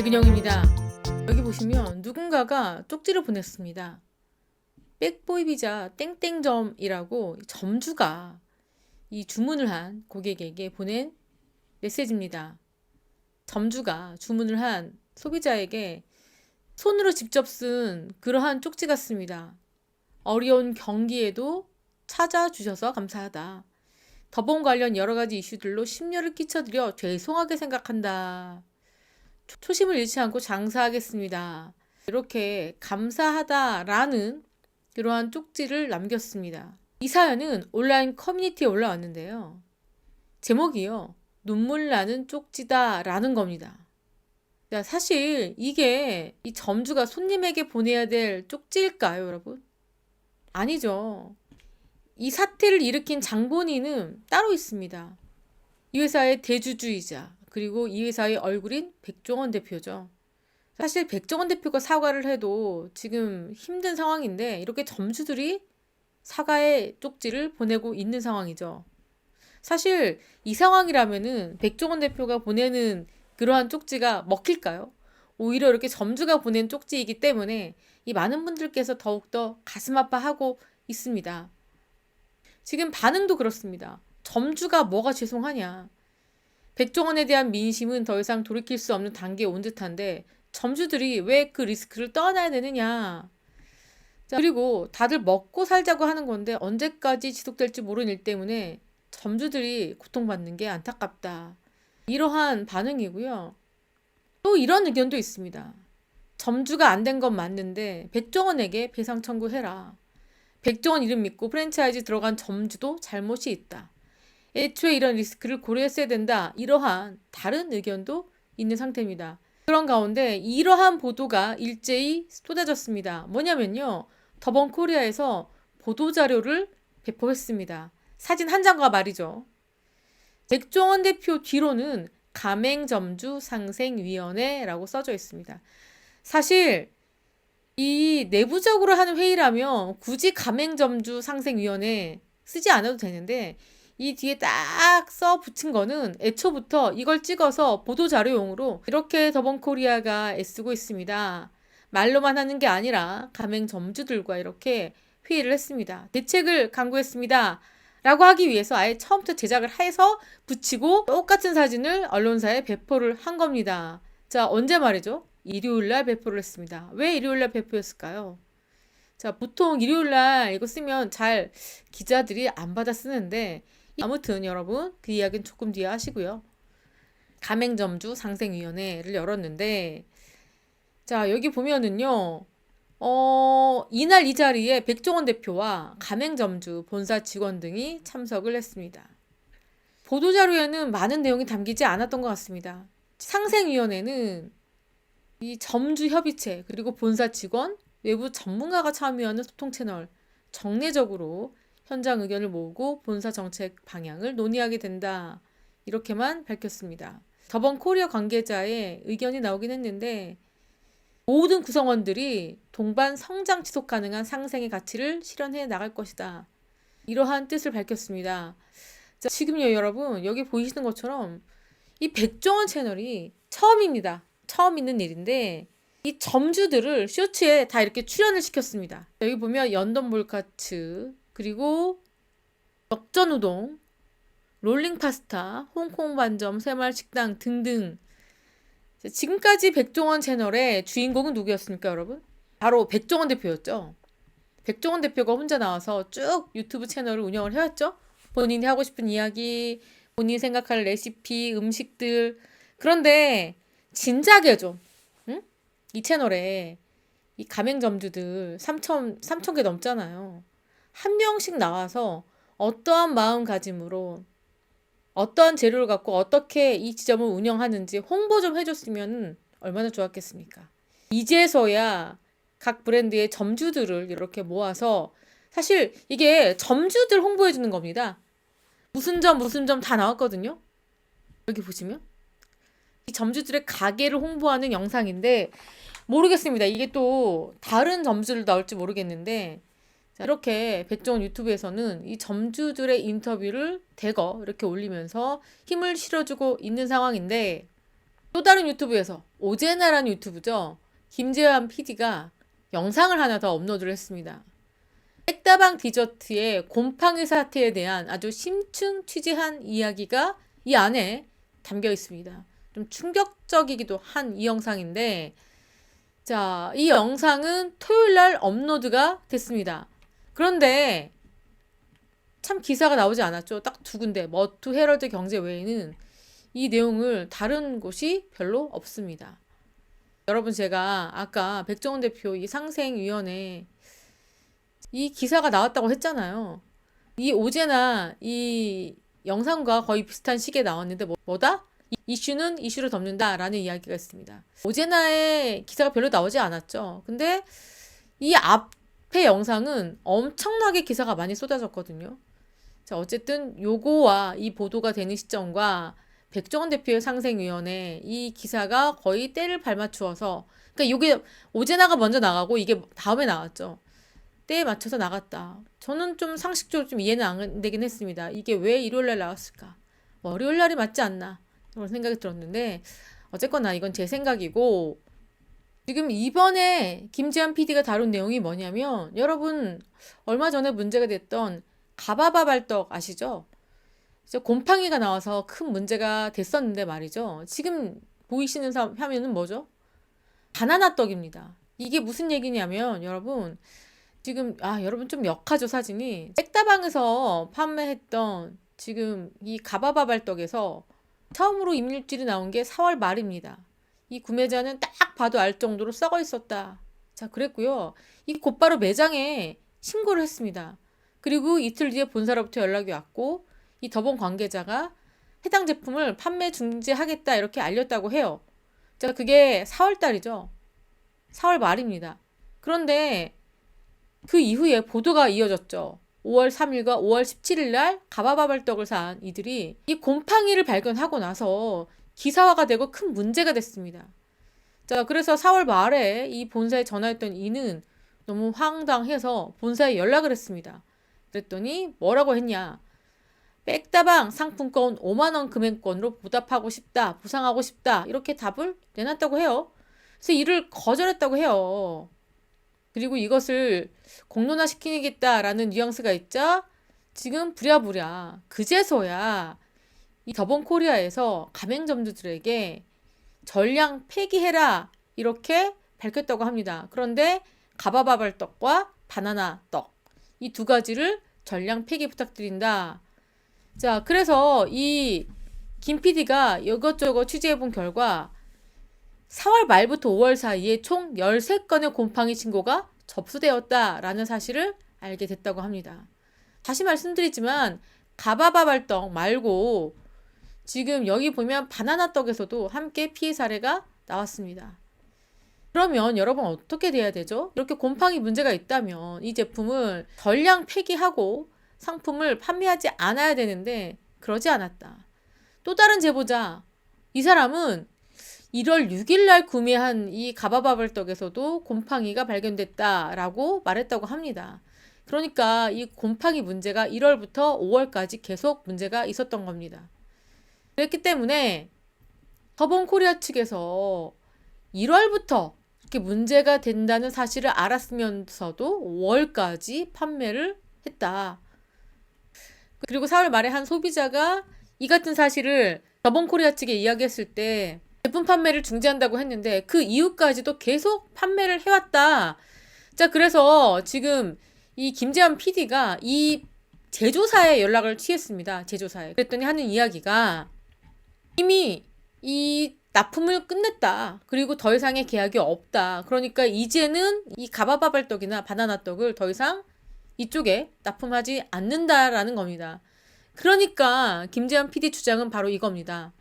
이근영입니다. 여기 보시면 누군가가 쪽지를 보냈습니다. 백보이비자 땡땡점이라고 점주가 이 주문을 한 고객에게 보낸 메시지입니다. 점주가 주문을 한 소비자에게 손으로 직접 쓴 그러한 쪽지 같습니다. 어려운 경기에도 찾아주셔서 감사하다. 더본 관련 여러 가지 이슈들로 심려를 끼쳐드려 죄송하게 생각한다. 초심을 잃지 않고 장사하겠습니다. 이렇게 감사하다라는 그러한 쪽지를 남겼습니다. 이 사연은 온라인 커뮤니티에 올라왔는데요. 제목이요. 눈물 나는 쪽지다라는 겁니다. 사실 이게 이 점주가 손님에게 보내야 될 쪽지일까요, 여러분? 아니죠. 이 사태를 일으킨 장본인은 따로 있습니다. 이 회사의 대주주이자 그리고 이 회사의 얼굴인 백종원 대표죠. 사실 백종원 대표가 사과를 해도 지금 힘든 상황인데 이렇게 점주들이 사과의 쪽지를 보내고 있는 상황이죠. 사실 이 상황이라면은 백종원 대표가 보내는 그러한 쪽지가 먹힐까요? 오히려 이렇게 점주가 보낸 쪽지이기 때문에 이 많은 분들께서 더욱더 가슴 아파하고 있습니다. 지금 반응도 그렇습니다. 점주가 뭐가 죄송하냐. 백종원에 대한 민심은 더 이상 돌이킬 수 없는 단계에 온 듯한데 점주들이 왜 그 리스크를 떠나야 되느냐. 자, 그리고 다들 먹고 살자고 하는 건데 언제까지 지속될지 모르는 일 때문에 점주들이 고통받는 게 안타깝다. 이러한 반응이고요. 또 이런 의견도 있습니다. 점주가 안 된 건 맞는데 백종원에게 배상 청구해라. 백종원 이름 믿고 프랜차이즈 들어간 점주도 잘못이 있다. 애초에 이런 리스크를 고려했어야 된다. 이러한 다른 의견도 있는 상태입니다. 그런 가운데 이러한 보도가 일제히 쏟아졌습니다. 뭐냐면요. 더본코리아에서 보도자료를 배포했습니다. 사진 한 장과 말이죠. 백종원 대표 뒤로는 가맹점주 상생위원회라고 써져 있습니다. 사실 이 내부적으로 하는 회의라면 굳이 가맹점주 상생위원회 쓰지 않아도 되는데 이 뒤에 딱 써 붙인 거는 애초부터 이걸 찍어서 보도자료용으로 이렇게 더본코리아가 애쓰고 있습니다. 말로만 하는 게 아니라 가맹점주들과 이렇게 회의를 했습니다. 대책을 강구했습니다. 라고 하기 위해서 아예 처음부터 제작을 해서 붙이고 똑같은 사진을 언론사에 배포를 한 겁니다. 자, 언제 말이죠? 일요일날 배포를 했습니다. 왜 일요일날 배포했을까요? 자, 보통 일요일날 이거 쓰면 잘 기자들이 안 받아 쓰는데 아무튼 여러분 그 이야기는 조금 뒤에 하시고요. 가맹점주 상생위원회를 열었는데 자, 여기 보면은요. 이날 이 자리에 백종원 대표와 가맹점주 본사 직원 등이 참석을 했습니다. 보도자료에는 많은 내용이 담기지 않았던 것 같습니다. 상생위원회는 이 점주협의체 그리고 본사 직원, 외부 전문가가 참여하는 소통 채널 정례적으로 현장 의견을 모으고 본사 정책 방향을 논의하게 된다. 이렇게만 밝혔습니다. 더본코리아 관계자의 의견이 나오긴 했는데 모든 구성원들이 동반 성장 지속 가능한 상생의 가치를 실현해 나갈 것이다. 이러한 뜻을 밝혔습니다. 자, 지금요 여러분 여기 보이시는 것처럼 이 백종원 채널이 처음입니다. 처음 있는 일인데 이 점주들을 쇼츠에 다 이렇게 출연을 시켰습니다. 여기 보면 연돈몰카츠 그리고 역전우동, 롤링파스타, 홍콩반점, 새마을식당 등등 지금까지 백종원 채널의 주인공은 누구였습니까, 여러분? 바로 백종원 대표였죠. 백종원 대표가 혼자 나와서 쭉 유튜브 채널을 운영을 해왔죠. 본인이 하고 싶은 이야기, 본인이 생각할 레시피, 음식들. 그런데 진작에 좀, 응? 이 채널에 이 가맹점주들 3천 개 넘잖아요. 한 명씩 나와서 어떠한 마음가짐으로 어떠한 재료를 갖고 어떻게 이 지점을 운영하는지 홍보 좀 해줬으면 얼마나 좋았겠습니까? 이제서야 각 브랜드의 점주들을 이렇게 모아서 사실 이게 점주들 홍보해주는 겁니다. 무슨 점 다 나왔거든요. 여기 보시면 이 점주들의 가게를 홍보하는 영상인데 모르겠습니다. 이게 또 다른 점주들 나올지 모르겠는데 자, 이렇게 백종원 유튜브에서는 이 점주들의 인터뷰를 대거 이렇게 올리면서 힘을 실어주고 있는 상황인데 또 다른 유튜브에서 오제나라는 유튜브죠. 김재환 PD가 영상을 하나 더 업로드를 했습니다. 백다방 디저트의 곰팡이 사태에 대한 아주 심층 취재한 이야기가 이 안에 담겨 있습니다. 좀 충격적이기도 한 이 영상인데, 자, 이 영상은 토요일 날 업로드가 됐습니다. 그런데 참 기사가 나오지 않았죠. 딱 두 군데, 머투 헤럴드 경제 외에는 이 내용을 다룬 곳이 별로 없습니다. 여러분, 제가 아까 백종원 대표 이 상생위원회 이 기사가 나왔다고 했잖아요. 이 오제나 이 영상과 거의 비슷한 시기에 나왔는데 뭐다? 이슈는 이슈를 덮는다라는 이야기가 있습니다. 오제나의 기사가 별로 나오지 않았죠. 근데 이 앞에 영상은 엄청나게 기사가 많이 쏟아졌거든요. 자, 어쨌든 요거와 이 보도가 되는 시점과 백종원 대표의 상생위원회 이 기사가 거의 때를 발맞추어서, 그러니까 요게 오제나가 먼저 나가고 이게 다음에 나왔죠. 때에 맞춰서 나갔다. 저는 좀 상식적으로 좀 이해는 안 되긴 했습니다. 이게 왜 일요일날 나왔을까? 월요일날이 맞지 않나? 그런 생각이 들었는데, 어쨌거나 이건 제 생각이고, 지금 이번에 김재환 PD가 다룬 내용이 뭐냐면, 여러분 얼마 전에 문제가 됐던 가바바 발떡 아시죠? 이제 곰팡이가 나와서 큰 문제가 됐었는데 말이죠. 지금 보이시는 화면은 뭐죠? 바나나 떡입니다. 이게 무슨 얘기냐면 여러분, 지금 여러분 좀 역하죠, 사진이. 백다방에서 판매했던 지금 이 가바바 발떡에서 처음으로 이물질이 나온 게 4월 말입니다. 이 구매자는 딱 봐도 알 정도로 썩어 있었다. 자, 그랬고요. 이 곧바로 매장에 신고를 했습니다. 그리고 이틀 뒤에 본사로부터 연락이 왔고, 이 더본 관계자가 해당 제품을 판매 중지하겠다 이렇게 알렸다고 해요. 자, 그게 4월 달이죠. 4월 말입니다. 그런데 그 이후에 보도가 이어졌죠. 5월 3일과 5월 17일 날 가바바 발떡을 산 이들이 이 곰팡이를 발견하고 나서 기사화가 되고 큰 문제가 됐습니다. 자, 그래서 4월 말에 이 본사에 전화했던 이는 너무 황당해서 본사에 연락을 했습니다. 그랬더니 뭐라고 했냐? 백다방 상품권 5만 원 금액권으로 보답하고 싶다, 보상하고 싶다 이렇게 답을 내놨다고 해요. 그래서 이를 거절했다고 해요. 그리고 이것을 공론화시키겠다라는 뉘앙스가 있자 지금 부랴부랴 그제서야 이 더본코리아에서 가맹점주들에게 전량 폐기해라 이렇게 밝혔다고 합니다. 그런데 가바바발떡과 바나나 떡 이 두 가지를 전량 폐기 부탁드린다. 자, 그래서 이 김 PD가 이것저것 취재해본 결과 4월 말부터 5월 사이에 총 13건의 곰팡이 신고가 접수되었다라는 사실을 알게 됐다고 합니다. 다시 말씀드리지만 가바바발떡 말고 지금 여기 보면 바나나 떡에서도 함께 피해 사례가 나왔습니다. 그러면 여러분 어떻게 돼야 되죠? 이렇게 곰팡이 문제가 있다면 이 제품을 전량 폐기하고 상품을 판매하지 않아야 되는데 그러지 않았다. 또 다른 제보자, 이 사람은 1월 6일 날 구매한 이 가바바발떡에서도 곰팡이가 발견됐다라고 말했다고 합니다. 그러니까 이 곰팡이 문제가 1월부터 5월까지 계속 문제가 있었던 겁니다. 그랬기 때문에 더본코리아 측에서 1월부터 이렇게 문제가 된다는 사실을 알았으면서도 5월까지 판매를 했다. 그리고 4월 말에 한 소비자가 이 같은 사실을 더본코리아 측에 이야기했을 때 제품 판매를 중지한다고 했는데 그 이후까지도 계속 판매를 해왔다. 자, 그래서 지금 이 김재환 PD가 이 제조사에 연락을 취했습니다. 제조사에. 그랬더니 하는 이야기가 이미 이 납품을 끝냈다. 그리고 더 이상의 계약이 없다. 그러니까 이제는 이 가바바발떡이나 바나나떡을 더 이상 이쪽에 납품하지 않는다라는 겁니다. 그러니까 김재환 PD 주장은 바로 이겁니다.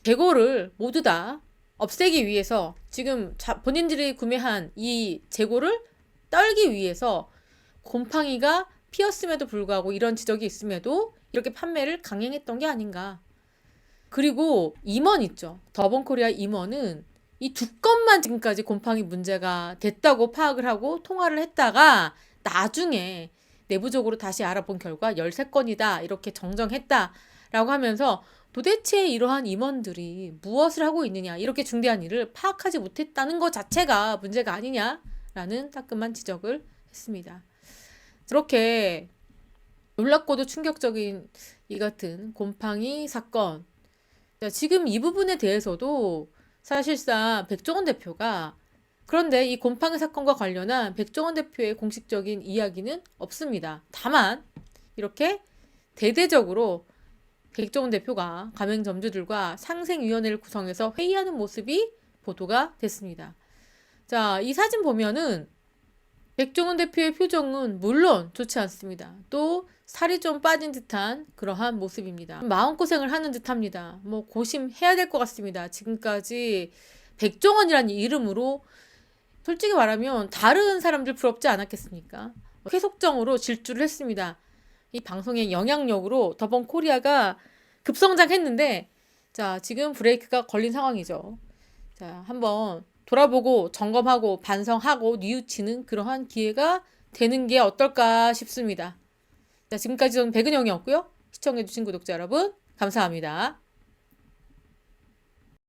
재고를 모두 다 없애기 위해서 지금 본인들이 구매한 이 재고를 떨기 위해서 곰팡이가 피었음에도 불구하고 이런 지적이 있음에도 이렇게 판매를 강행했던 게 아닌가. 그리고 임원 있죠. 더본코리아 임원은 이 두 건만 지금까지 곰팡이 문제가 됐다고 파악을 하고 통화를 했다가 나중에 내부적으로 다시 알아본 결과 13건이다 이렇게 정정했다 라고 하면서 도대체 이러한 임원들이 무엇을 하고 있느냐, 이렇게 중대한 일을 파악하지 못했다는 것 자체가 문제가 아니냐라는 따끔한 지적을 했습니다. 그렇게 놀랍고도 충격적인 이 같은 곰팡이 사건. 지금 이 부분에 대해서도 사실상 백종원 대표가, 그런데 이 곰팡이 사건과 관련한 백종원 대표의 공식적인 이야기는 없습니다. 다만 이렇게 대대적으로 백종원 대표가 가맹점주들과 상생위원회를 구성해서 회의하는 모습이 보도가 됐습니다. 자, 이 사진 보면은 백종원 대표의 표정은 물론 좋지 않습니다. 또 살이 좀 빠진 듯한 그러한 모습입니다. 마음고생을 하는 듯합니다. 뭐 고심해야 될 것 같습니다. 지금까지 백종원이라는 이름으로 솔직히 말하면 다른 사람들 부럽지 않았겠습니까? 회속적으로 질주를 했습니다. 이 방송의 영향력으로 더본코리아가 급성장했는데, 자, 지금 브레이크가 걸린 상황이죠. 자, 한번 돌아보고 점검하고 반성하고 뉘우치는 그러한 기회가 되는 게 어떨까 싶습니다. 자, 지금까지 저는 백은영이었고요. 시청해주신 구독자 여러분, 감사합니다.